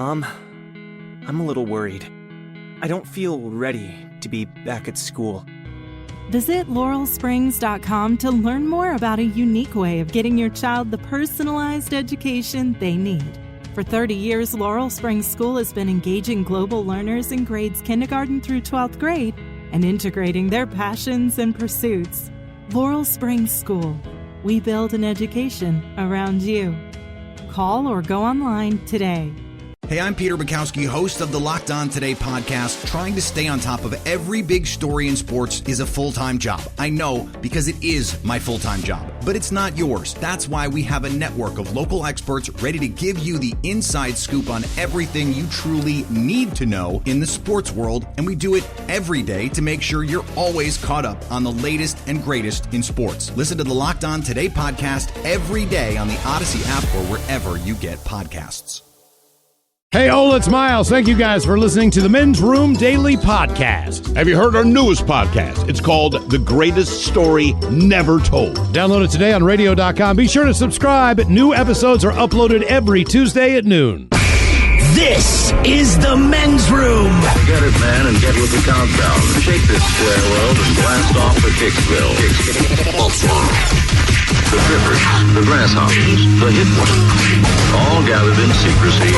Mom, I'm a little worried. I don't feel ready to be back at school. Visit laurelsprings.com to learn more about a unique way of getting your child the personalized education they need. For 30 years, Laurel Springs School has been engaging global learners in grades kindergarten through 12th grade and integrating their passions and pursuits. Laurel Springs School. We build an education around you. Call or go online today. Hey, I'm Peter Bukowski, host of the Locked On Today podcast. Trying to stay on top of every big story in sports is a full-time job. I know, because it is my full-time job. But it's not yours. That's why we have a network of local experts ready to give you the inside scoop on everything you truly need to know in the sports world. And we do it every day to make sure you're always caught up on the latest and greatest in sports. Listen to the Locked On Today podcast every day on the Odyssey app or wherever you get podcasts. Hey, Ola, it's Miles. Thank you guys for listening to the Men's Room Daily Podcast. Have you heard our newest podcast? It's called The Greatest Story Never Told. Download it today on radio.com. Be sure to subscribe. New episodes are uploaded every Tuesday at noon. This is the Men's Room. Get it, man, and get with the countdown. Shake this square world and blast off for Kicksville. The Trippers, the Grasshoppers, the Hit Ones, all gathered in secrecy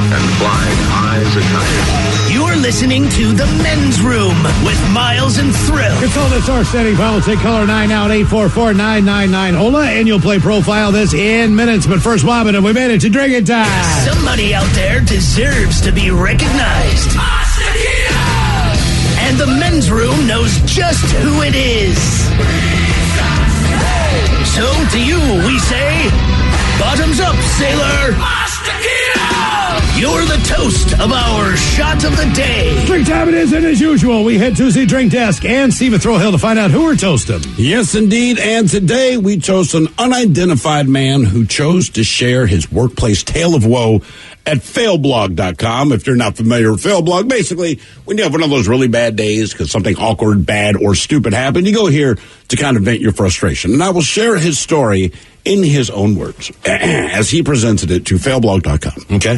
and flying high as a kite. You're listening to the Men's Room with Miles and Thrill. Consult the source setting file. Take caller 9 out 844-999 Ola, and you'll play profile this in minutes. But first, Bobbin, and we made it to drinking time. Somebody out there deserves to be recognized. And the Men's Room knows just who it is. So to you we say, bottoms up, sailor. You're the toast of our shot of the day. Drink time it is, and as usual, we head to the drink desk and Steve at Thrill Hill to find out who we're toasting. Yes, indeed. And today we toast an unidentified man who chose to share his workplace tale of woe at failblog.com. If you're not familiar with Failblog, basically, when you have one of those really bad days because something awkward, bad, or stupid happened, you go here to kind of vent your frustration. And I will share his story in his own words as he presented it to failblog.com. Okay.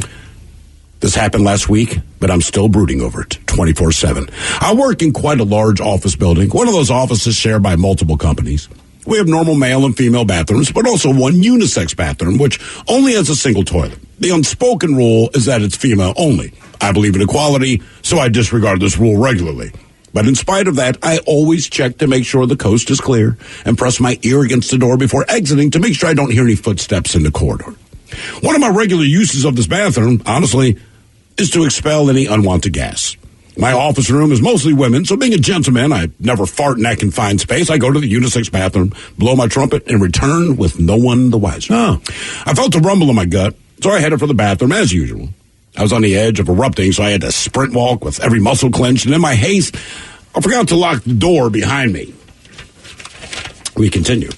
This happened last week, but I'm still brooding over it 24/7. I work in quite a large office building, one of those offices shared by multiple companies. We have normal male and female bathrooms, but also one unisex bathroom, which only has a single toilet. The unspoken rule is that it's female only. I believe in equality, so I disregard this rule regularly. But in spite of that, I always check to make sure the coast is clear and press my ear against the door before exiting to make sure I don't hear any footsteps in the corridor. One of my regular uses of this bathroom, honestly, is to expel any unwanted gas. My office room is mostly women, so being a gentleman, I never fart in that confined space. I go to the unisex bathroom, blow my trumpet, and return with no one the wiser. Oh. I felt a rumble in my gut, so I headed for the bathroom as usual. I was on the edge of erupting, so I had to sprint walk with every muscle clenched, and in my haste, I forgot to lock the door behind me. We continue.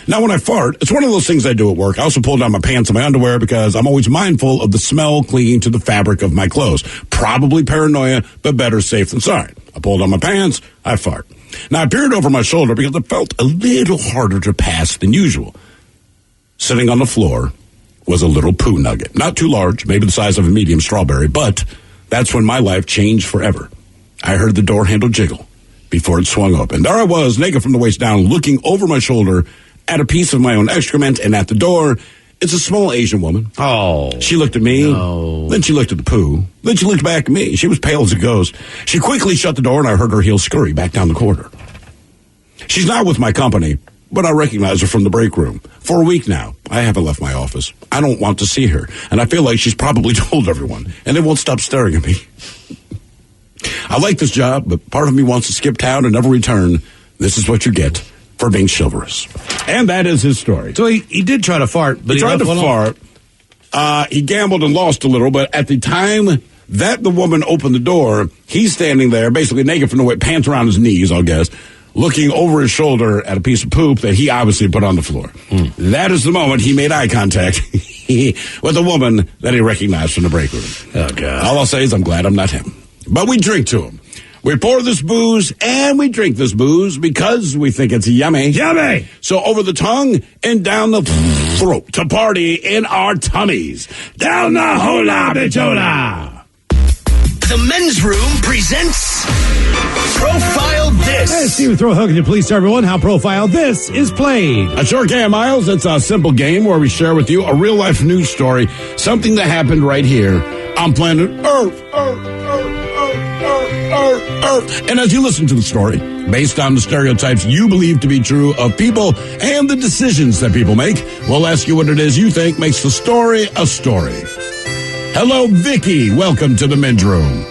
Now, when I fart, it's one of those things I do at work. I also pull down my pants and my underwear because I'm always mindful of the smell clinging to the fabric of my clothes. Probably paranoia, but better safe than sorry. I pull down my pants, I fart. Now, I peered over my shoulder because it felt a little harder to pass than usual. Sitting on the floor was a little poo nugget. Not too large, maybe the size of a medium strawberry, but that's when my life changed forever. I heard the door handle jiggle before it swung open. There I was, naked from the waist down, looking over my shoulder at a piece of my own excrement, and at the door, it's a small Asian woman. Oh. She looked at me, then she looked at the poo, then she looked back at me. She was pale as a ghost. She quickly shut the door, and I heard her heels scurry back down the corridor. She's not with my company, but I recognize her from the break room. For a week now, I haven't left my office. I don't want to see her, and I feel like she's probably told everyone, and they won't stop staring at me. I like this job, but part of me wants to skip town and never return. This is what you get for being chivalrous. And that is his story. So he did try to fart, but he tried to fart. He gambled and lost a little, but at the time that the woman opened the door, he's standing there, basically naked from the waist, pants around his knees, I guess, looking over his shoulder at a piece of poop that he obviously put on the floor. That is the moment he made eye contact with a woman that he recognized from the break room. Oh, God. All I'll say is I'm glad I'm not him. But we drink to him. We pour this booze and we drink this booze because we think it's yummy. Yummy! So over the tongue and down the throat to party in our tummies. Down the hola bichola. The Men's Room presents Profile This. Hey, Steve, throw a hook and you please tell everyone how Profile This is played. I sure can, Miles. It's a simple game where we share with you a real-life news story, something that happened right here on planet Earth. And as you listen to the story, based on the stereotypes you believe to be true of people and the decisions that people make, we'll ask you what it is you think makes the story a story. Hello, Vicky. Welcome to the Men's Room.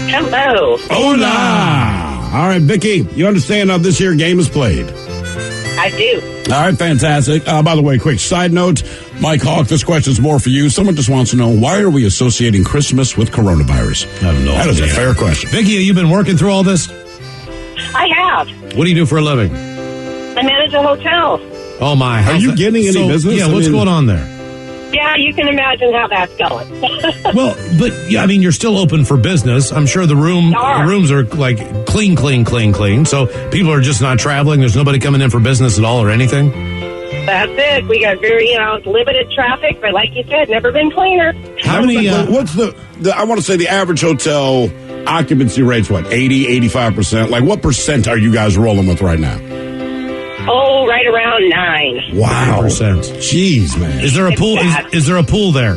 Hello. Hola. All right, Vicky, you understand how this here game is played? I do. All right, fantastic. By the way, quick side note, Mike Hawk, this question's more for you. Someone just wants to know, why are we associating Christmas with coronavirus? I have no That is a idea. fair question. Vicky, you've been working through all this? I have. What do you do for a living? I manage a hotel. Oh, my. Are you getting any business? Yeah, I what's mean- going on there? Yeah, you can imagine how that's going. Well, but yeah, I mean, you're still open for business. I'm sure the rooms are like clean. So people are just not traveling. There's nobody coming in for business at all or anything. That's it. We got very, limited traffic, but like you said, never been cleaner. How many? What's the I want to say the average hotel occupancy rate's what, 80, 85%? Like what percent are you guys rolling with right now? Oh, right around 9. Wow. 9%. Jeez, man. Is there a pool? Is there a pool there?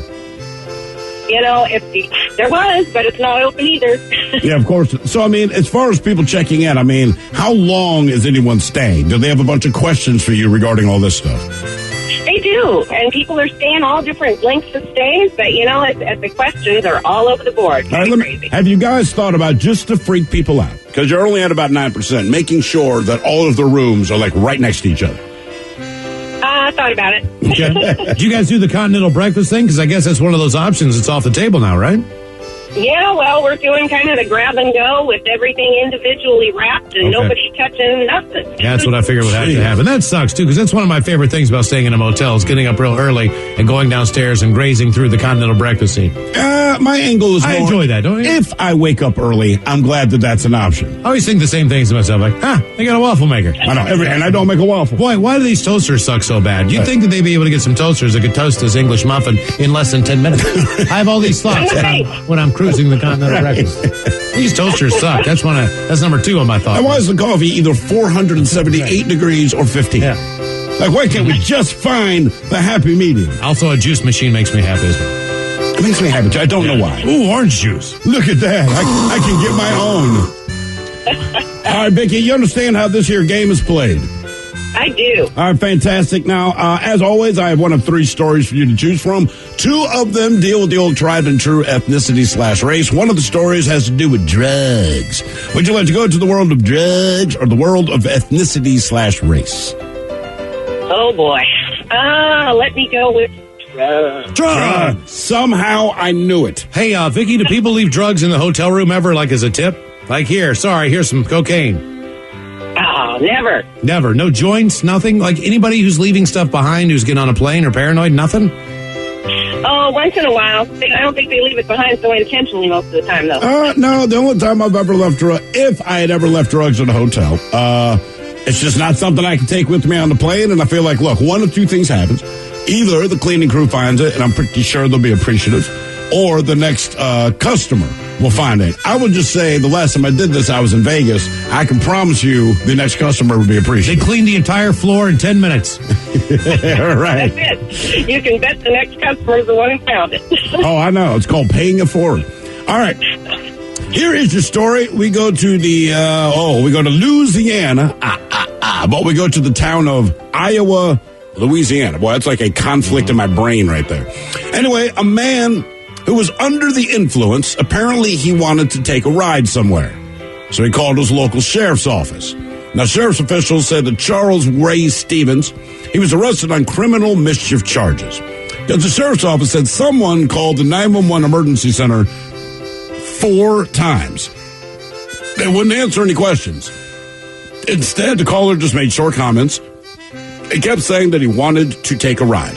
There was, but it's not open either. Yeah, of course. So, I mean, as far as people checking in, I mean, how long is anyone staying? Do they have a bunch of questions for you regarding all this stuff? They do, and people are staying all different lengths of stays, but, the questions are all over the board. All right, Crazy. have you guys thought about, just to freak people out, because you're only at about 9%, making sure that all of the rooms are, like, right next to each other? I thought about it. Okay. Do you guys do the continental breakfast thing? Because I guess that's one of those options that's off the table now, right? Yeah, well, we're doing kind of the grab and go with everything individually wrapped and nobody touching nothing. Yeah, that's what I figured would have to happen. That sucks, too, because that's one of my favorite things about staying in a motel is getting up real early and going downstairs and grazing through the continental breakfast scene. My angle is I more, enjoy that, don't you? If I wake up early, I'm glad that that's an option. I always think the same things to myself, like, they got a waffle maker. I know, and I don't make a waffle. Boy, why do these toasters suck so bad? You'd think that they'd be able to get some toasters that could toast this English muffin in less than 10 minutes. I have all these thoughts when I'm cruising the continental breakfast. These toasters suck. That's number 2 on my thought. And why is the coffee either 478 degrees or 15? Yeah. Like, why can't we just find the happy medium? Also, a juice machine makes me happy as well. It makes me happy. I don't know why. Ooh, orange juice. Look at that. I can get my own. All right, Vicky, you understand how this here game is played? I do. All right, fantastic. Now, as always, I have one of 3 stories for you to choose from. 2 of them deal with the old tried and true ethnicity/race. One of the stories has to do with drugs. Would you like to go to the world of drugs or the world of ethnicity/race? Oh, boy. Let me go with drugs. Somehow I knew it. Hey, Vicky, do people leave drugs in the hotel room ever, like as a tip? Like, here's some cocaine. Oh, never. Never. No joints, nothing? Like anybody who's leaving stuff behind who's getting on a plane or paranoid, nothing? Oh, once in a while. I don't think they leave it behind so intentionally most of the time, though. No, the only time I've ever left drugs, if I had ever left drugs in a hotel, it's just not something I can take with me on the plane. And I feel like, look, one of 2 things happens. Either the cleaning crew finds it, and I'm pretty sure they'll be appreciative, or the next customer will find it. I would just say the last time I did this, I was in Vegas. I can promise you the next customer would be They appreciative. cleaned the entire floor in 10 minutes. Right. That's it. You can bet the next customer is the one who found it. Oh, I know. It's called paying it forward. All right. Here is your story. We go to we go to Louisiana, but we go to the town of Iowa, Louisiana. Boy, that's like a conflict in my brain right there. Anyway, a man who was under the influence, apparently he wanted to take a ride somewhere. So he called his local sheriff's office. Now, sheriff's officials said that Charles Ray Stevens, he was arrested on criminal mischief charges. Because the sheriff's office said someone called the 911 emergency center 4 times. They wouldn't answer any questions. Instead, the caller just made short comments. He kept saying that he wanted to take a ride.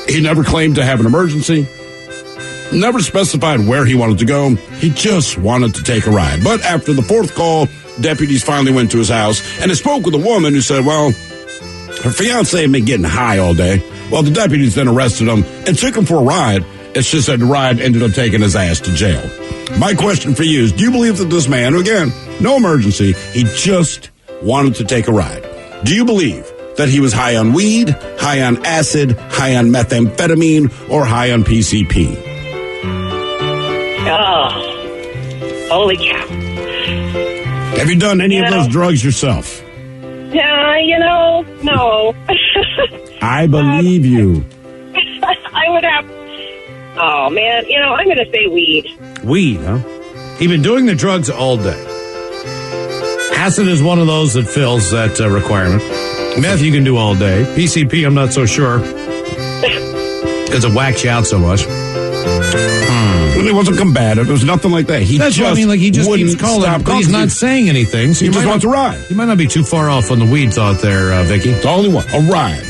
He never claimed to have an emergency. Never specified where he wanted to go. He just wanted to take a ride. But after the fourth call, deputies finally went to his house, and they spoke with a woman who said, well, her fiancé had been getting high all day. Well, the deputies then arrested him and took him for a ride. It's just that the ride ended up taking his ass to jail. My question for you is, do you believe that this man, who again, no emergency, he just wanted to take a ride? Do you believe that he was high on weed, high on acid, high on methamphetamine, or high on PCP? Oh, holy cow. Have you done any of those drugs yourself? No. I believe you. I would have... Oh, man. I'm going to say weed. Weed, huh? He's been doing the drugs all day. Acid is one of those that fills that requirement. Meth you can do all day. PCP, I'm not so sure. Because it whacks you out so much. Well, it wasn't combative. It was nothing like that. That's what I mean. Like, he just keeps calling, but he's not saying anything. So he just wants a ride. You might not be too far off on the weed thought there, Vicky. The only one. A ride.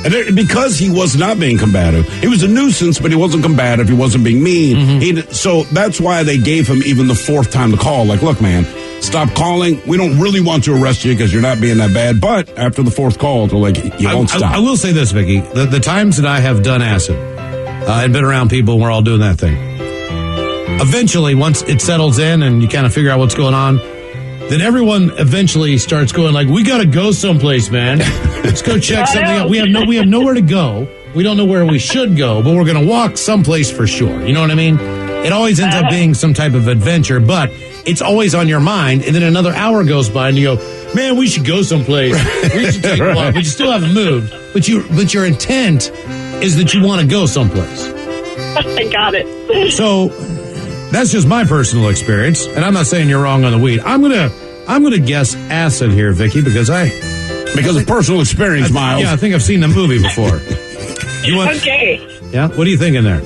And because he was not being combative, he was a nuisance, but he wasn't combative. He wasn't being mean. Mm-hmm. So that's why they gave him even the fourth time to call. Like, look, man, stop calling. We don't really want to arrest you because you're not being that bad. But after the fourth call, they're like, you won't stop. I will say this, Vicky. The times that I have done acid and been around people and we're all doing that thing, eventually, once it settles in and you kind of figure out what's going on, then everyone eventually starts going like, we got to go someplace, man. Let's go check something out. We have nowhere to go. We don't know where we should go, but we're going to walk someplace for sure. You know what I mean? It always ends up being some type of adventure, but it's always on your mind. And then another hour goes by and you go, man, we should go someplace. We should take a walk. But you still haven't moved. But your intent is that you want to go someplace. I got it. So that's just my personal experience, and I'm not saying you're wrong on the weed. I'm gonna guess acid here, Vicky, because of personal experience, Miles. Yeah, I think I've seen the movie before. Okay. Yeah, what are you thinking there?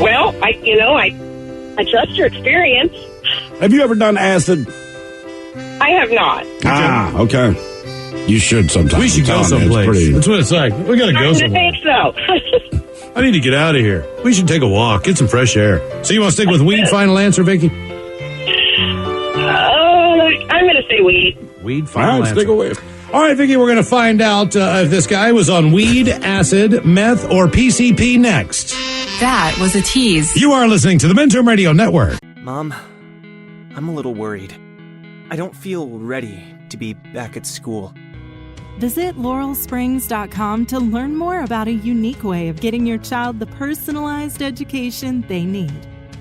Well, I trust your experience. Have you ever done acid? I have not. Okay. You should sometime. We should go someplace. That's what it's like. We gotta go somewhere. I think so. I need to get out of here. We should take a walk, get some fresh air. So you want to stick with weed? Final answer, Vicky? I'm going to say weed. Weed, final answer. Stick with. All right, Vicky, we're going to find out if this guy was on weed, acid, meth, or PCP next. That was a tease. You are listening to the Mentor Radio Network. Mom, I'm a little worried. I don't feel ready to be back at school. Visit laurelsprings.com to learn more about a unique way of getting your child the personalized education they need.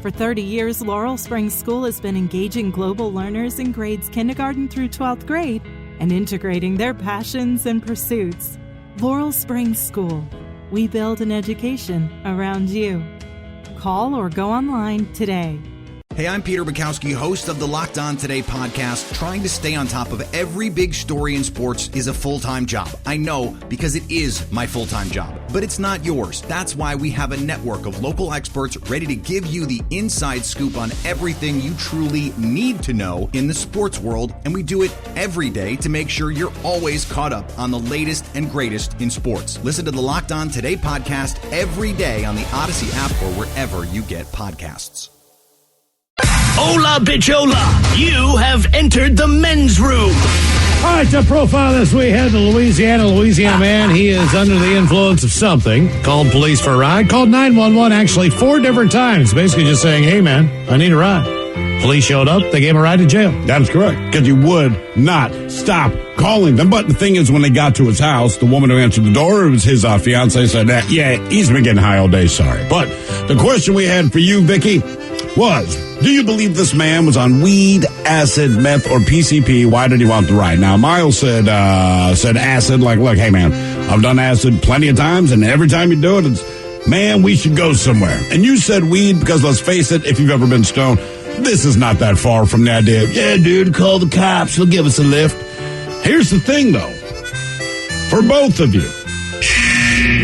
For 30 years, Laurel Springs School has been engaging global learners in grades kindergarten through 12th grade and integrating their passions and pursuits. Laurel Springs School. We build an education around you. Call or go online today. Hey, I'm Peter Bukowski, host of the Locked On Today podcast. Trying to stay on top of every big story in sports is a full-time job. I know, because it is my full-time job. But it's not yours. That's why we have a network of local experts ready to give you the inside scoop on everything you truly need to know in the sports world. And we do it every day to make sure you're always caught up on the latest and greatest in sports. Listen to the Locked On Today podcast every day on the Odyssey app or wherever you get podcasts. Hola, bichola. You have entered the men's room. All right, to profile this, we head to Louisiana man. He is under the influence of something. Called police for a ride. Called 911 actually 4 different times. Basically just saying, hey, man, I need a ride. Police showed up. They gave him a ride to jail. That is correct. Because he would not stop calling them. But the thing is, when they got to his house, the woman who answered the door, it was his fiance, said, yeah, he's been getting high all day, sorry. But the question we had for you, Vicky, was, do you believe this man was on weed, acid, meth, or PCP? Why did he want the ride? Now, Miles said acid, like, look, hey, man, I've done acid plenty of times, and every time you do it, it's, man, we should go somewhere. And you said weed because, let's face it, if you've ever been stoned, this is not that far from the idea of, yeah, dude, call the cops, he'll give us a lift. Here's the thing, though, for both of you.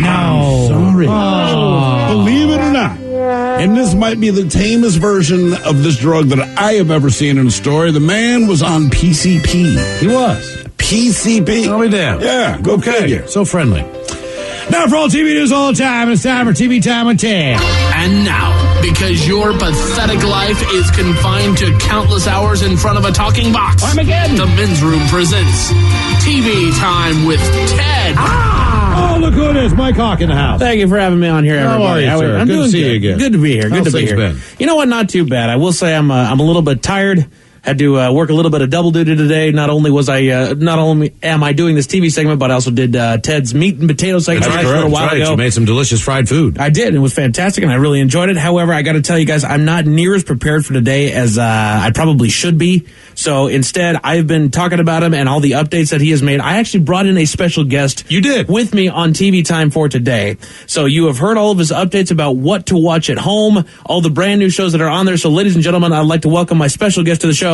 No. Sorry. Believe it or not, and this might be the tamest version of this drug that I have ever seen in a story, the man was on PCP. He was. PCP. Oh, we damn. Yeah, go figure. So friendly. Now for all TV news all the time, it's time for TV Time with Ted. And now, because your pathetic life is confined to countless hours in front of a talking box, the Men's Room presents TV Time with Ted. Oh, look who it is. Mike Hawk in the house. Thank you for having me on here, everybody. How are you, sir? I'm Good doing to see you again. Good to be here. Good How's to be things here. been? You know what? Not too bad. I will say I'm a little bit tired. Had to work a little bit of double duty today. Not only am I doing this TV segment, but I also did Ted's meat and potato segment a little while ago. You made some delicious fried food. I did. It was fantastic, and I really enjoyed it. However, I got to tell you guys, I'm not near as prepared for today as I probably should be. So instead, I've been talking about him and all the updates that he has made. I actually brought in a special guest. You did? With me on TV Time for today. So you have heard all of his updates about what to watch at home, all the brand new shows that are on there. So ladies and gentlemen, I'd like to welcome my special guest to the show,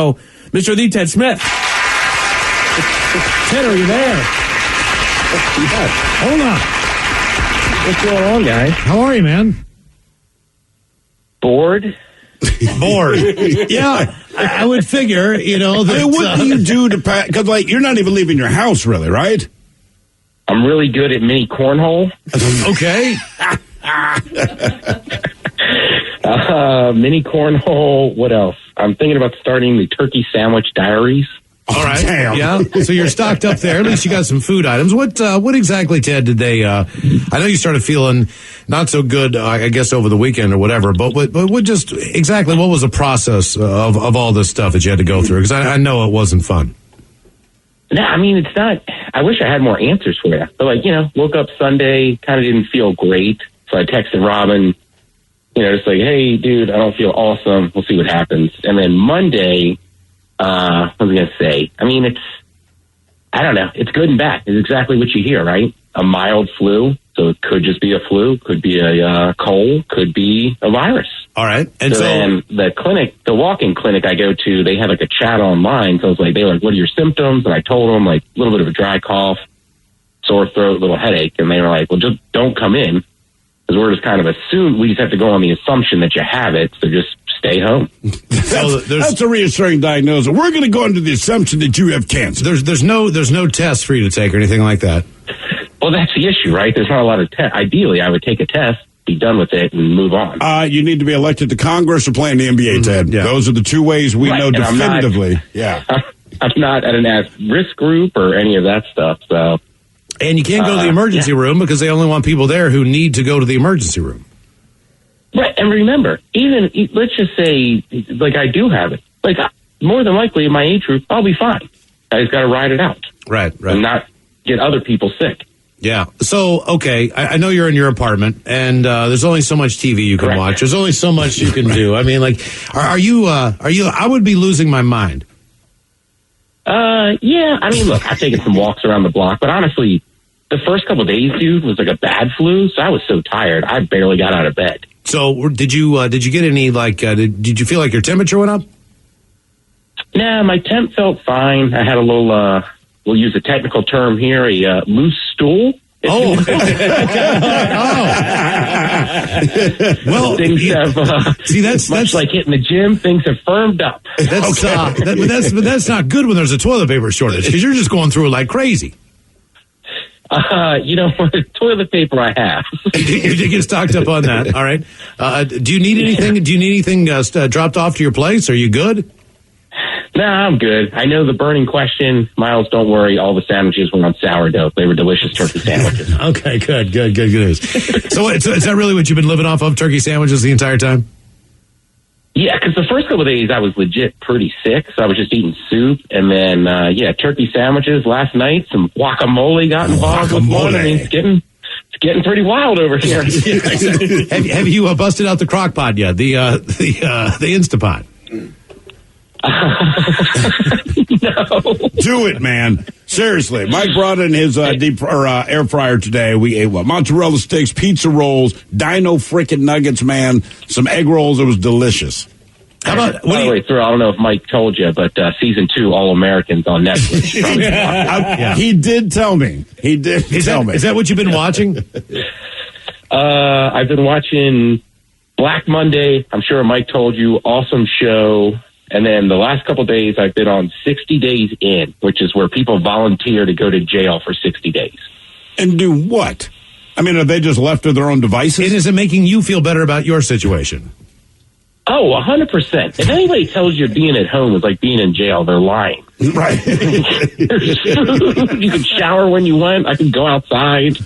Mr. The Ted Smith. Ted, are you there? Hold on. What's going on, guys? How are you, man? Bored? Bored. Yeah, I would figure, that... what do you do to... Because, you're not even leaving your house, really, right? I'm really good at mini cornhole. Okay. Mini cornhole. What else? I'm thinking about starting the turkey sandwich diaries. All right. Damn. Yeah. So you're stocked up there. At least you got some food items. What exactly, Ted, did they? I know you started feeling not so good, I guess, over the weekend or whatever. But what just exactly? What was the process of all this stuff that you had to go through? Because I know it wasn't fun. No, I mean, it's not. I wish I had more answers for you. But woke up Sunday, kind of didn't feel great. So I texted Robin. Just like, hey, dude, I don't feel awesome. We'll see what happens. And then Monday, what was I going to say? I mean, I don't know. It's good and bad. It's exactly what you hear, right? A mild flu. So it could just be a flu, could be a cold, could be a virus. All right. And so then the walk-in clinic I go to, they had a chat online. So I was like, they were like, what are your symptoms? And I told them a little bit of a dry cough, sore throat, little headache. And they were like, well, just don't come in. Because we're just kind of we just have to go on the assumption that you have it, so just stay home. That's a reassuring diagnosis. We're going to go under the assumption that you have cancer. There's no test for you to take or anything like that. Well, that's the issue, right? There's not a lot of tests. Ideally, I would take a test, be done with it, and move on. You need to be elected to Congress or play in the NBA, Ted. Yeah. Those are the two ways we know definitively. I'm not at an at-risk group or any of that stuff, so... And you can't go to the emergency room because they only want people there who need to go to the emergency room. Right, and remember, let's just say, I do have it. More than likely, in my age group, I'll be fine. I just got to ride it out. Right. And not get other people sick. Yeah. So, okay, I know you're in your apartment, and there's only so much TV you can watch. There's only so much you can do. I mean, are you, I would be losing my mind. Yeah, I mean, look, I've taken some walks around the block, but honestly, the first couple of days, dude, was like a bad flu, so I was so tired, I barely got out of bed. So, did you get any, did you feel like your temperature went up? Nah, my temp felt fine. I had a little, we'll use a technical term here, a loose stool. Oh. Well, things have, see, that's like hitting the gym, things have firmed up. That's, but that's not good when there's a toilet paper shortage, because you're just going through it like crazy. Toilet paper I have. You get stocked up on that. All right. Do you need anything? Do you need anything dropped off to your place? Are you good? Nah, I'm good. I know the burning question. Miles, don't worry. All the sandwiches were on sourdough. They were delicious turkey sandwiches. Okay, good news. So is that really what you've been living off of, turkey sandwiches the entire time? Yeah, because the first couple of days I was legit pretty sick, so I was just eating soup. And then, turkey sandwiches. Last night, some guacamole got involved with one. I mean, it's getting pretty wild over here. Have you busted out the crock pot yet? The Instapot? No. Do it, man. Seriously. Mike brought in his air fryer today. We ate mozzarella sticks, pizza rolls, dino frickin' nuggets, man. Some egg rolls. It was delicious. How about, by the way, I don't know if Mike told you, but season 2, All Americans on Netflix. He did tell me. Is that what you've been watching? I've been watching Black Monday. I'm sure Mike told you. Awesome show. And then the last couple of days, I've been on 60 Days In, which is where people volunteer to go to jail for 60 days. And do what? I mean, are they just left to their own devices? And is it making you feel better about your situation? Oh, 100%. If anybody tells you being at home is like being in jail, they're lying. Right. There's food. You could shower when you want. I could go outside.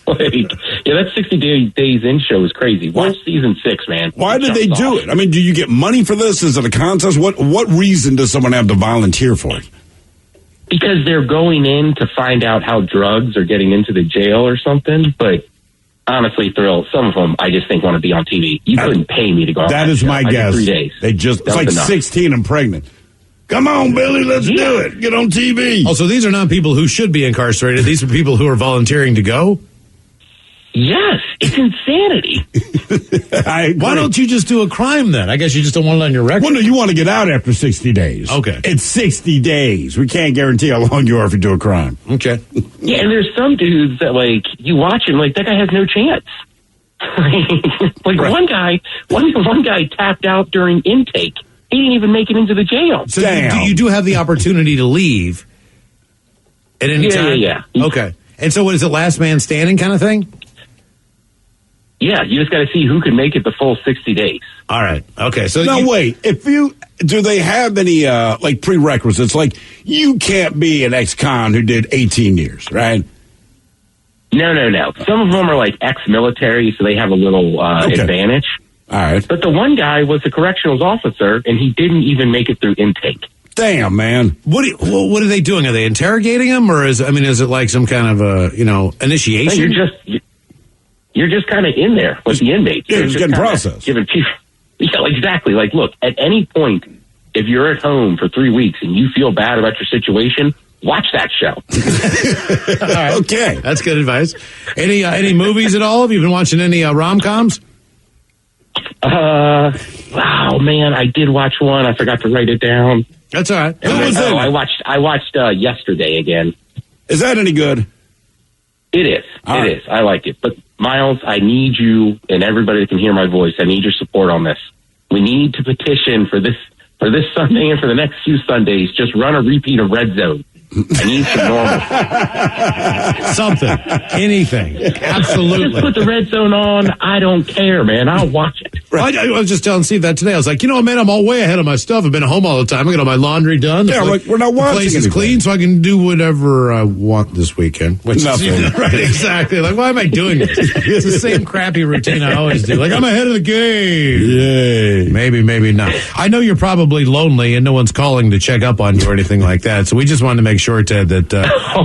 That 60 Days In show is crazy. Watch season 6, man. Why did they do it? I mean, do you get money for this? Is it a contest? What reason does someone have to volunteer for it? Because they're going in to find out how drugs are getting into the jail or something. But honestly, Thrill, some of them I just think want to be on TV. You couldn't pay me to go on that is show. my guess. 3 days. It's like enough. 16 and pregnant. Come on, Billy, let's do it. Get on TV. Also, these are not people who should be incarcerated. These are people who are volunteering to go. Yes, it's insanity. Why don't you just do a crime then? I guess you just don't want it on your record. Well, no, you want to get out after 60 days. Okay. It's 60 days. We can't guarantee how long you are if you do a crime. Okay. Yeah, and there's some dudes that, like, you watch him, like, that guy has no chance. Like, right. one guy tapped out during intake. He didn't even make it into the jail. So you do have the opportunity to leave at any time? Yeah. Okay. And so what is it, last man standing kind of thing? Yeah, you just got to see who can make it the full 60 days. All right. Okay. So wait. Do they have any like prerequisites? Like, you can't be an ex-con who did 18 years, right? No. Some of them are like ex-military, so they have a little advantage. All right. But the one guy was a corrections officer, and he didn't even make it through intake. Damn, man. What are they doing? Are they interrogating him, or is it like some kind of initiation? No, you're just kind of in there with the inmates. Yeah, just getting processed. Giving people, exactly. Like, look, at any point, if you're at home for 3 weeks and you feel bad about your situation, watch that show. All right. Okay, that's good advice. Any movies at all? Have you been watching any rom-coms? Wow, man, I did watch one. I forgot to write it down. That's all right. I watched Yesterday again. Is that any good? It is. It is. I like it. But Miles, I need you and everybody that can hear my voice. I need your support on this. We need to petition for this Sunday and for the next few Sundays. Just run a repeat of Red Zone. I need some normal. Something. Anything. Absolutely. Just put the Red Zone on. I don't care, man. I'll watch it. Right. I was just telling Steve that today. I was like, man, I'm all way ahead of my stuff. I've been home all the time. I got all my laundry done. Yeah, we're not watching. The place is anything. clean, so I can do whatever I want this weekend. Nothing. Right, exactly. Like, why am I doing this? It's the same crappy routine I always do. Like, I'm ahead of the game. Yay. Maybe not. I know you're probably lonely and no one's calling to check up on you or anything like that. So we just wanted to make sure, Ted, that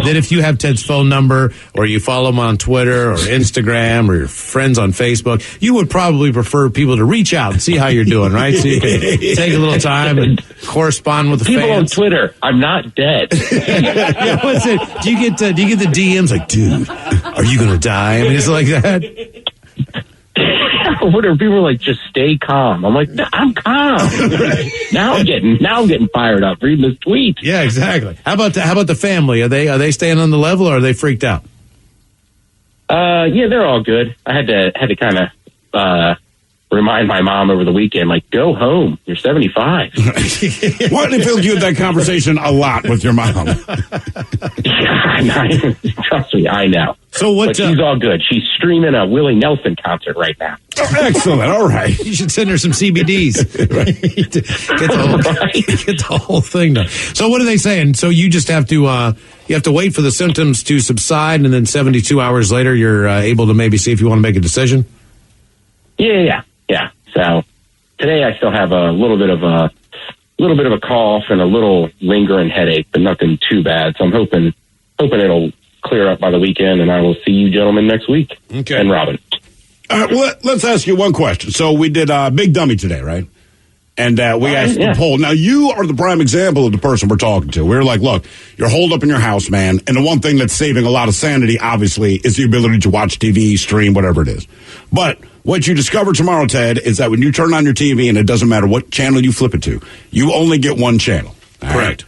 if you have Ted's phone number or you follow him on Twitter or Instagram or your friends on Facebook, you would probably prefer people to reach out and see how you're doing, right? So you can take a little time and correspond with the people fans. on Twitter. I'm not dead. Yeah, what's it? Do you get the DMs like, dude, are you going to die? I mean, it's like that. What are people like? Just stay calm. I'm like, I'm calm. Now I'm getting fired up reading this tweet. Yeah, exactly. How about the family? Are they staying on the level or are they freaked out? Yeah, they're all good. I had to kind of remind my mom over the weekend, like, go home. You're 75. What? It feels you had that conversation a lot with your mom. Trust me, I know. So what? But she's all good. She's streaming a Willie Nelson concert right now. Oh, excellent. All right. You should send her some CBDs. Get the whole thing done. So what are they saying? So you just have to wait for the symptoms to subside, and then 72 hours later, you're able to maybe see if you want to make a decision. Yeah. So today I still have a little bit of a cough and a little lingering headache, but nothing too bad. So I'm hoping it'll clear up by the weekend, and I will see you gentlemen next week. Okay. And Robin. Well, let's ask you one question. So we did Big Dummy today, right? And we asked the poll. Now, you are the prime example of the person we're talking to. We're like, look, you're holed up in your house, man. And the one thing that's saving a lot of sanity, obviously, is the ability to watch TV, stream, whatever it is. But what you discover tomorrow, Ted, is that when you turn on your TV, and it doesn't matter what channel you flip it to, you only get one channel. Correct.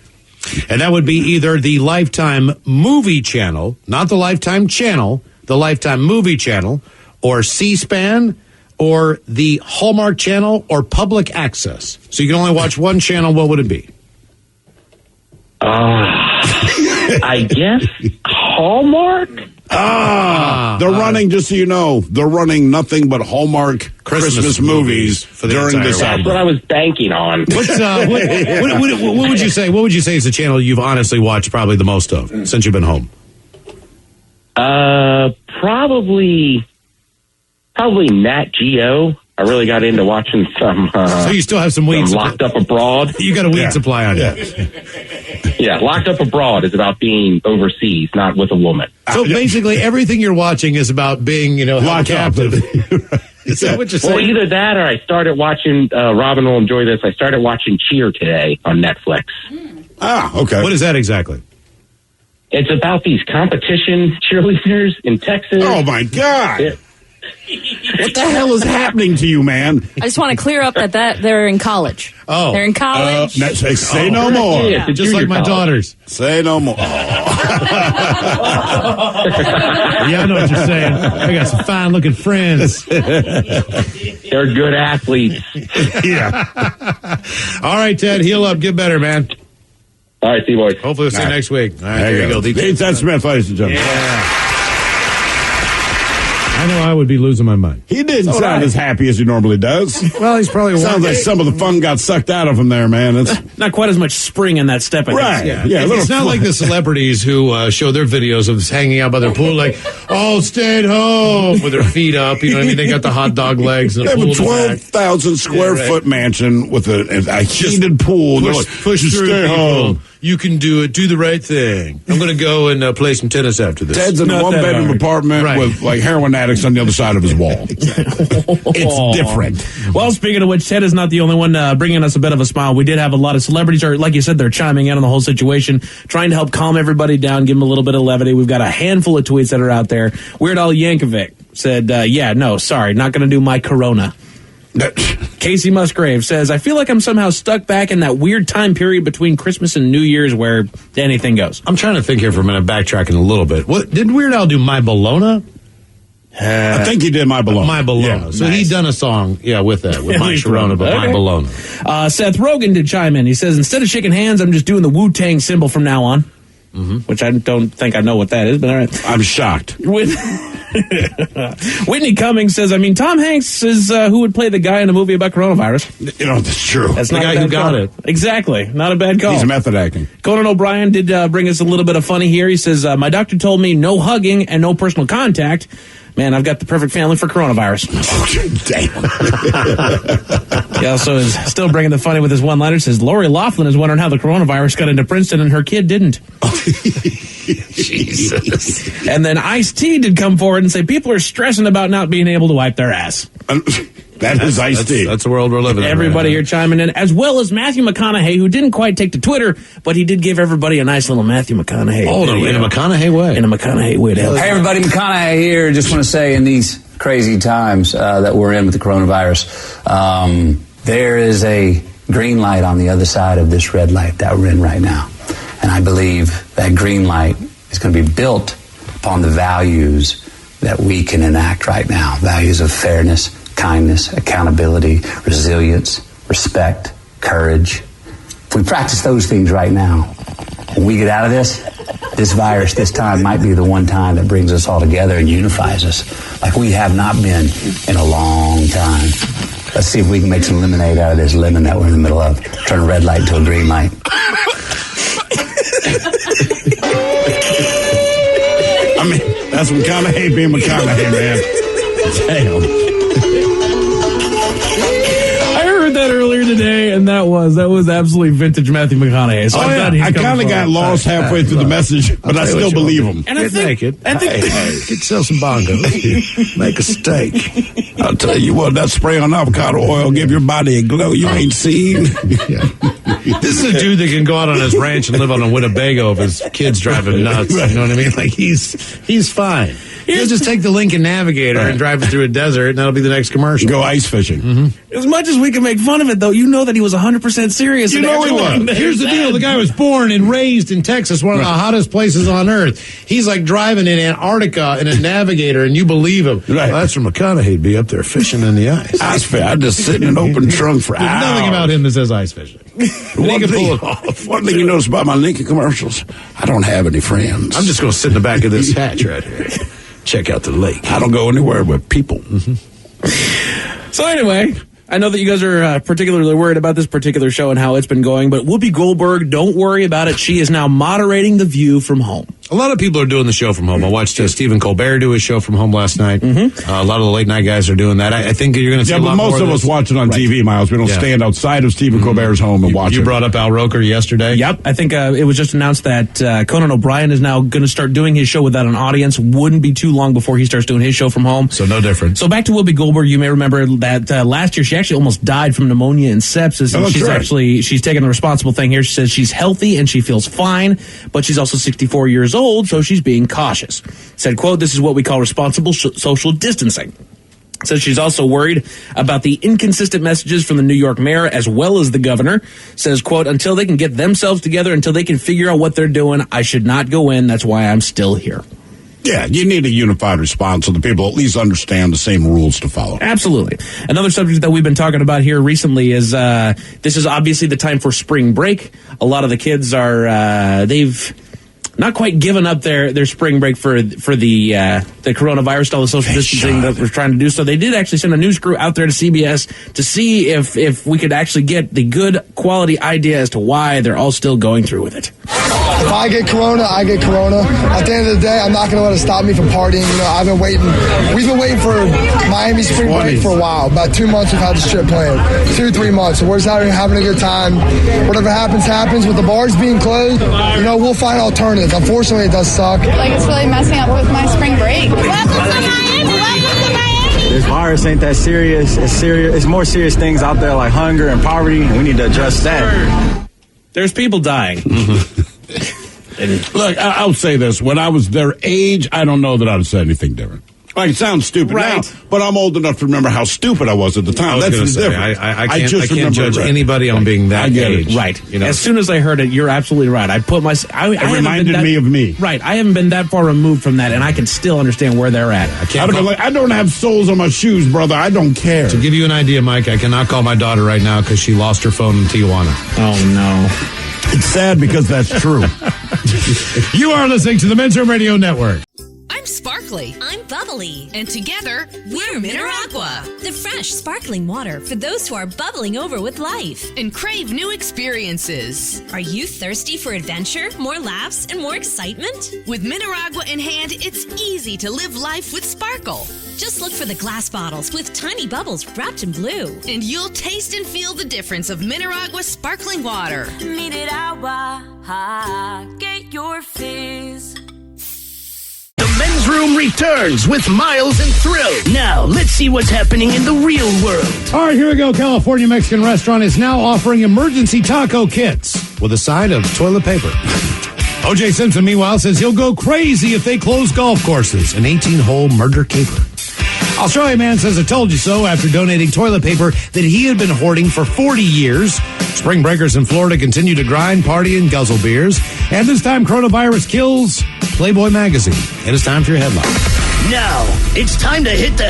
And that would be either the Lifetime Movie Channel, not the Lifetime Channel, the Lifetime Movie Channel, or C-SPAN, or the Hallmark Channel, or Public Access. So you can only watch one channel. What would it be? I guess Hallmark? They're running, just so you know, they're running nothing but Hallmark Christmas movies for the during entire this week. That's what I was banking on. What would you say? What would you say is the channel you've honestly watched probably the most of since you've been home? Probably Nat Geo. I really got into watching some. So you still have some weed Locked Up Abroad. You got a weed supply on you. Yeah, Locked Up Abroad is about being overseas, not with a woman. So basically, everything you're watching is about being, held captive. Is that what you're saying? Well, either that or I started watching. Robin will enjoy this. I started watching Cheer today on Netflix. Okay. What is that exactly? It's about these competition cheerleaders in Texas. Oh my God! What the hell is happening to you, man? I just want to clear up that they're in college. Oh. They're in college. Say no more. Yeah, Just like my daughters. Say no more. Yeah, I know what you're saying. I got some fine-looking friends. They're good athletes. Yeah. All right, Ted, heal up. Get better, man. All right, see you, boys. Hopefully we'll see you next week. All right, there you go. Ted Smith, ladies and gentlemen. Yeah. I know I would be losing my mind. He didn't sound as happy as he normally does. Well, he's probably sounds like some of the fun got sucked out of him there, man. It's not quite as much spring in that step. I right. guess. Yeah. It's not like the celebrities who show their videos of hanging out by their pool, like, stay at home with their feet up. You know what I mean? They got the hot dog legs. And they have pool a 12,000 square foot mansion with a heated pool. Push through, stay people. home. You can do it. Do the right thing. I'm going to go and play some tennis after this. Ted's in a one-bedroom apartment with like heroin addicts on the other side of his wall. It's different. Well, speaking of which, Ted is not the only one bringing us a bit of a smile. We did have a lot of celebrities, or like you said, they're chiming in on the whole situation, trying to help calm everybody down, give them a little bit of levity. We've got a handful of tweets that are out there. Weird Al Yankovic said, sorry, not going to do my Corona. Casey Musgrave says, I feel like I'm somehow stuck back in that weird time period between Christmas and New Year's where anything goes. I'm trying to think here for a minute, backtracking a little bit. What did Weird Al do? My Bologna? I think he did My Bologna. My Bologna. Yeah, so nice. he done a song, with that, with My Sharona, but My Bologna. Seth Rogen did chime in. He says, instead of shaking hands, I'm just doing the Wu-Tang symbol from now on. Mm-hmm. Which I don't think I know what that is, but all right. I'm shocked. Whitney Cummings says, Tom Hanks is who would play the guy in a movie about coronavirus. That's true. That's the not guy a bad who got call. it. Exactly. Not a bad call. He's method acting. Conan O'Brien did bring us a little bit of funny here. He says, my doctor told me no hugging and no personal contact. Man, I've got the perfect family for coronavirus. Damn. He also is still bringing the funny with his one-liner. Says, Lori Loughlin is wondering how the coronavirus got into Princeton and her kid didn't. Jesus. And then Ice-T did come forward and say, people are stressing about not being able to wipe their ass. That is Ice-T. That's the world we're living in. Everybody here chiming in, as well as Matthew McConaughey, who didn't quite take to Twitter, but he did give everybody a nice little Matthew McConaughey. Oh, in a McConaughey way. In a McConaughey way. Hey, everybody, McConaughey here. Just want to say, in these crazy times that we're in with the coronavirus, there is a green light on the other side of this red light that we're in right now. And I believe that green light is going to be built upon the values that we can enact right now. Values of fairness, kindness, accountability, resilience, respect, courage. If we practice those things right now, when we get out of this virus this time might be the one time that brings us all together and unifies us like we have not been in a long time. Let's see if we can make some lemonade out of this lemon that we're in the middle of. Turn a red light into a green light. That's McConaughey being McConaughey, man. Damn. I heard that earlier today, and that was absolutely vintage Matthew McConaughey. So I kind of got lost halfway through the message, but I still believe him. And I think, Get yourself some bongos. Make a steak. I'll tell you what, that spray on avocado oil give your body a glow you ain't seen. This is a dude that can go out on his ranch and live on a Winnebago if his kid's driving nuts. You know what I mean? Like he's fine. He'll just take the Lincoln Navigator and drive it through a desert, and that'll be the next commercial. Go ice fishing. Mm-hmm. As much as we can make fun of it, though, you know that he was 100% serious. You know he was. Here's the deal. The guy was born and raised in Texas, one of the hottest places on earth. He's like driving in Antarctica in a Navigator, and you believe him. Right. Well, that's from McConaughey. He'd be up there fishing in the ice. Ice fish. I just sit in an open trunk for There's hours. nothing about him that says ice fishing. One thing you notice about my Lincoln commercials, I don't have any friends. I'm just going to sit in the back of this hatch right here. Check out the lake. I don't go anywhere with people. So anyway, I know that you guys are particularly worried about this particular show and how it's been going, but Whoopi Goldberg, don't worry about it. She is now moderating The View from home. A lot of people are doing the show from home. I watched Stephen Colbert do his show from home last night. A lot of the late night guys are doing that. I think you're going to see a lot more most of us watch it on TV, Miles. We don't stand outside of Stephen Colbert's home and watch it. You brought up Al Roker yesterday. Yep. I think it was just announced that Conan O'Brien is now going to start doing his show without an audience. Wouldn't be too long before he starts doing his show from home. So no different. So back to Whoopi Goldberg. You may remember that last year she actually almost died from pneumonia and sepsis. And she's taking the responsible thing here. She says she's healthy and she feels fine, but she's also 64 years old, so she's being cautious. Said, quote, "This is what we call responsible social distancing." Says she's also worried about the inconsistent messages from the New York mayor as well as the governor. Says, quote, "Until they can get themselves together, until they can figure out what they're doing, I should not go in. That's why I'm still here." Yeah, you need a unified response so the people at least understand the same rules to follow. Absolutely. Another subject that we've been talking about here recently is this is obviously the time for spring break. A lot of the kids are they've not quite given up their spring break for the coronavirus, all the social distancing that we're trying to do. So they did actually send a news crew out there to CBS to see if we could actually get the good quality idea as to why they're all still going through with it. If I get corona, I get corona. At the end of the day, I'm not going to let it stop me from partying. You know, we've been waiting for Miami spring break for a while. About 2 months we've had this trip planned. 2-3 months. So we're just out here having a good time. Whatever happens, happens. With the bars being closed, you know, we'll find alternatives. Unfortunately, it does suck. Like, it's really messing up with my spring break. Welcome to Miami! Welcome to Miami! This virus ain't that serious. It's more serious things out there like hunger and poverty, and we need to address that. There's people dying. Look, I'll say this. When I was their age, I don't know that I'd have said anything different. Like, it sounds stupid now, but I'm old enough to remember how stupid I was at the time. That's the difference. I can't judge anybody on being that age. Right. You know? As soon as I heard it, you're absolutely right. It reminded me of me. Right. I haven't been that far removed from that, and I can still understand where they're at. I don't have soles on my shoes, brother. I don't care. To give you an idea, Mike, I cannot call my daughter right now because she lost her phone in Tijuana. Oh, no. It's sad because that's true. You are listening to the Men's Room Radio Network. I'm sparkly. I'm bubbly. And together, we're Mineragua. The fresh, sparkling water for those who are bubbling over with life and crave new experiences. Are you thirsty for adventure, more laughs, and more excitement? With Mineragua in hand, it's easy to live life with sparkle. Just look for the glass bottles with tiny bubbles wrapped in blue, and you'll taste and feel the difference of Mineragua sparkling water. Mineragua, get your fizz. The Men's Room returns with Miles and Thrill. Now, let's see what's happening in the real world. All right, here we go. California Mexican restaurant is now offering emergency taco kits with a side of toilet paper. O.J. Simpson, meanwhile, says he'll go crazy if they close golf courses. An 18-hole murder caper. Australian man says I told you so after donating toilet paper that he had been hoarding for 40 years. Spring breakers in Florida continue to grind, party, and guzzle beers. And this time, coronavirus kills Playboy magazine. It is time for your headline. Now, it's time to hit the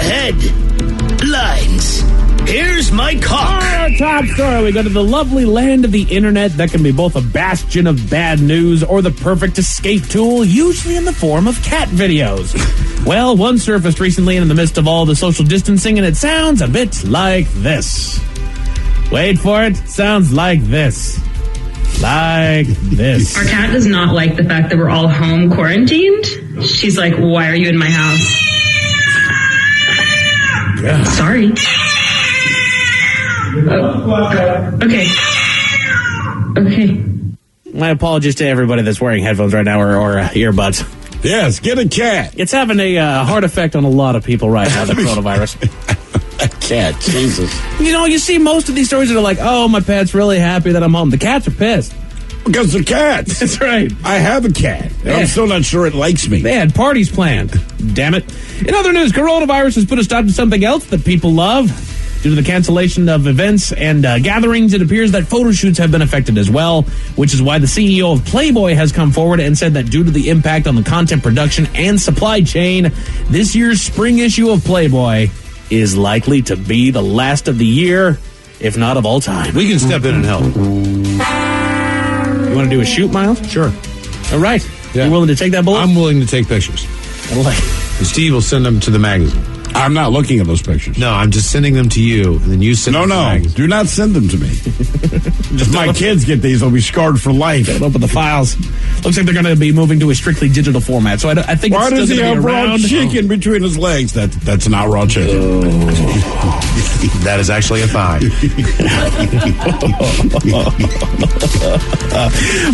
headlines. Here's my cock. Our top story. We go to the lovely land of the internet that can be both a bastion of bad news or the perfect escape tool, usually in the form of cat videos. Well, one surfaced recently in the midst of all the social distancing, and it sounds a bit like this. Wait for it. Sounds like this. Like this. Our cat does not like the fact that we're all home quarantined. She's like, why are you in my house? Yeah. Sorry. Okay. My apologies to everybody that's wearing headphones right now or earbuds. Yes, get a cat. It's having a hard effect on a lot of people right now, the coronavirus. A cat, Jesus. You know, you see most of these stories that are like, oh, my pet's really happy that I'm home. The cats are pissed. Because they're cats. That's right. I have a cat. And I'm still not sure it likes me. They had parties planned. Damn it. In other news, coronavirus has put a stop to something else that people love. Due to the cancellation of events and gatherings, it appears that photo shoots have been affected as well, which is why the CEO of Playboy has come forward and said that due to the impact on the content production and supply chain, this year's spring issue of Playboy is likely to be the last of the year, if not of all time. We can step in and help. You want to do a shoot, Miles? Sure. All right. Yeah. You willing to take that bullet? I'm willing to take pictures. I like it. And Steve will send them to the magazine. I'm not looking at those pictures. No, I'm just sending them to you, and then you send them to the magazine. Do not send them to me. If my kids get these, they'll be scarred for life. Open the files. Looks like they're going to be moving to a strictly digital format. So I think Why it's does still he going to have be raw around. chicken between his legs? That's not raw chicken. That is actually a thigh.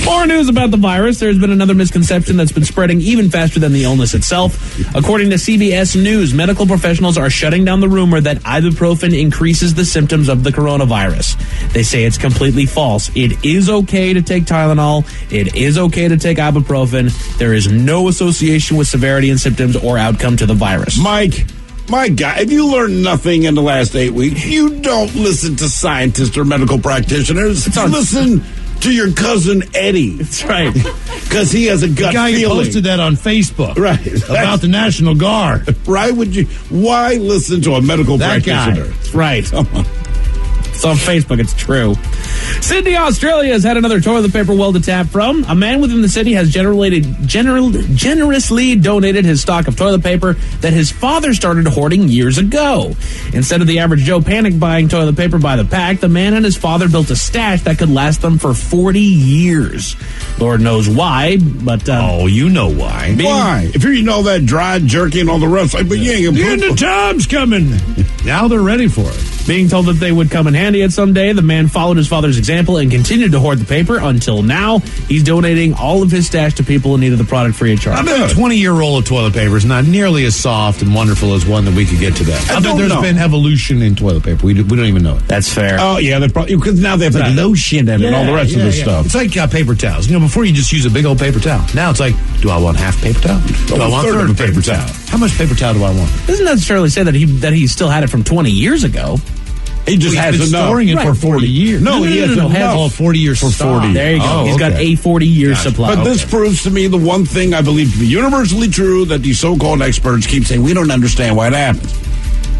More news about the virus. There's been another misconception that's been spreading even faster than the illness itself. According to CBS News, medical professionals are shutting down the rumor that ibuprofen increases the symptoms of the coronavirus. They say it's completely false. It is okay to take Tylenol. It is okay to take ibuprofen. There is no association with severity and symptoms or outcome to the virus. Mike, my God, if you learned nothing in the last 8 weeks, you don't listen to scientists or medical practitioners. You listen to your cousin Eddie. That's right. Because he has a gut The guy who feeling. posted that on Facebook. Right. About the National Guard. Right? Why listen to a medical That practitioner? That's right. It's on Facebook. It's true. Sydney, Australia has had another toilet paper well to tap from. A man within the city has generously donated his stock of toilet paper that his father started hoarding years ago. Instead of the average Joe panic buying toilet paper by the pack, the man and his father built a stash that could last them for 40 years. Lord knows why, but... you know why. Why? If you know that dry jerky and all the rest, but you ain't gonna The end of time's coming. Now they're ready for it. Being told that they would come in handy at some day, the man followed his father's example and continued to hoard the paper until now. He's donating all of his stash to people in need of the product free of charge. I bet a 20-year roll of toilet paper is not nearly as soft and wonderful as one that we could get today. I bet there's been evolution in toilet paper. We don't even know it. That's fair. Oh, yeah, they probably, because now they have like lotion in it and all the rest of this stuff. It's like paper towels. Before you just use a big old paper towel. Now it's like, do I want half paper towel? Do I want third of a paper towel? How much paper towel do I want? Doesn't necessarily say that he still had it from 20 years ago. He just has been enough. storing it for 40 years. No, he has enough. 40 years for 40. There you go. He's got a 40-year supply. But this proves to me the one thing I believe to be universally true, that these so-called experts keep saying, we don't understand why it happens.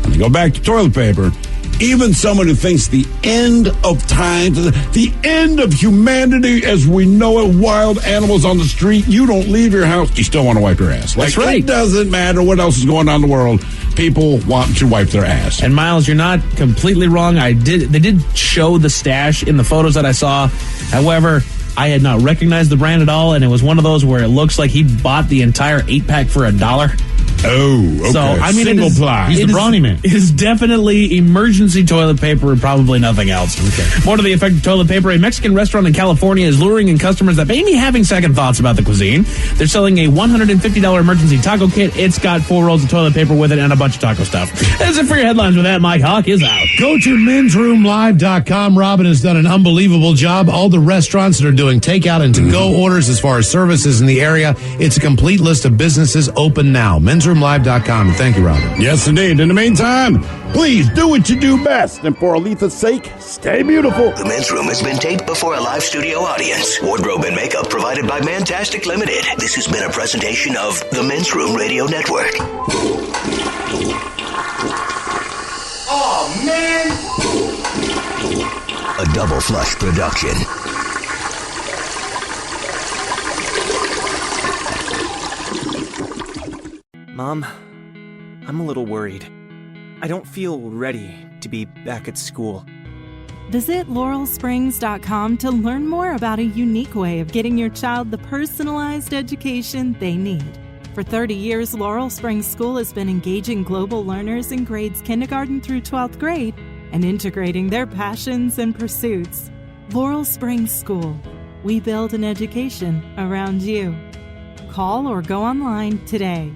And they go back to toilet paper. Even someone who thinks the end of time, the end of humanity as we know it, wild animals on the street, you don't leave your house, you still want to wipe your ass. That's right. It doesn't matter what else is going on in the world. People want to wipe their ass. And Miles, you're not completely wrong. They did show the stash in the photos that I saw. However, I had not recognized the brand at all, and it was one of those where it looks like he bought the entire 8-pack for $1. Oh, okay. So, I mean, single ply. He's the brawny man. It is definitely emergency toilet paper and probably nothing else. Okay. More to the effect of toilet paper, a Mexican restaurant in California is luring in customers that may be having second thoughts about the cuisine. They're selling a $150 emergency taco kit. It's got 4 rolls of toilet paper with it and a bunch of taco stuff. That's it for your headlines. With that, Mike Hawk is out. Go to mensroomlive.com. Robin has done an unbelievable job. All the restaurants that are doing takeout and to-go orders as far as services in the area, it's a complete list of businesses open now. mensroomlive.com. Thank you, Robin. Yes, indeed. In the meantime, please do what you do best. And for Aletha's sake, stay beautiful. The Men's Room has been taped before a live studio audience. Wardrobe and makeup provided by Mantastic Limited. This has been a presentation of the Men's Room Radio Network. Oh, man. A Double Flush production. Mom, I'm a little worried. I don't feel ready to be back at school. Visit laurelsprings.com to learn more about a unique way of getting your child the personalized education they need. For 30 years, Laurel Springs School has been engaging global learners in grades kindergarten through 12th grade and integrating their passions and pursuits. Laurel Springs School. We build an education around you. Call or go online today.